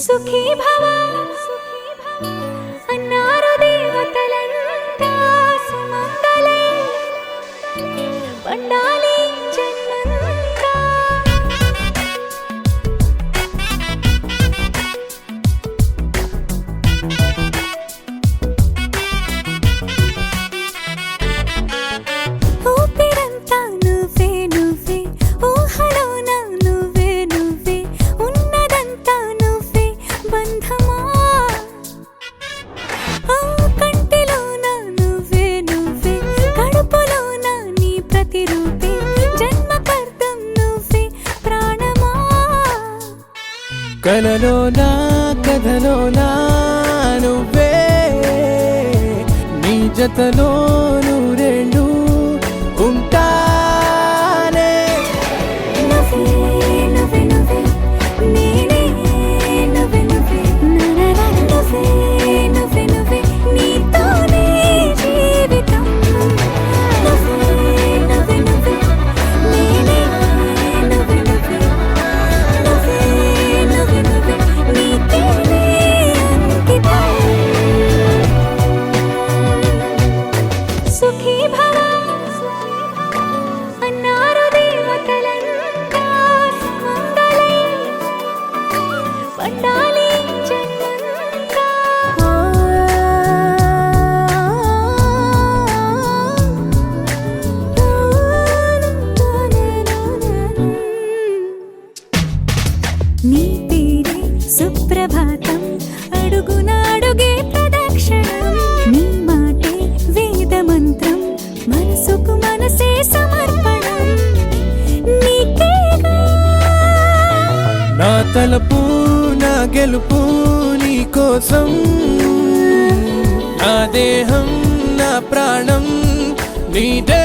సుఖీ భవ అన్నారు దేవతలంతా సుమంగళే పండాలి జన్మంతా. ఊపిరంతా నువ్వే నువ్వే ఊహలోన నువ్వే నువ్వే ఉన్నదంతా నువ్వే బంధమా. ఆ కంటిలోన నువ్వే నువ్వే కడుపులోన నీ ప్రతిరూపే జన్మకర్తం నువ్వే ప్రాణమా. కలలోనా కథలోనా నువ్వే నీ జతలో నూరేళ్ళు ఉంటానే. నువ్వే నువ్వే నువ్వే నేనే నువ్వే నువ్వే నరరా నువ్వే నువ్వే నువ్వే నీతోనే జీవితం. నువ్వే నువ్వే నువ్వే నేనే నువ్వే నువ్వే నువ్వే నువ్వే నువ్వే నీకేనే అంకితం. సుఖీ భవ అన్నారు దేవతలంతా సుమంగళే పండాలి జన్మంతా. నీ పేరే సుప్రభాతం అడుగున అడుగే ప్రదక్షిణం. నీ మాటే వేదమంత్రం మనసుకు మనసే సమర్పణం. నీకేగా నా తలపు నా గెలుపు నీ కోసం, నా దేహం నా ప్రాణం నీదే.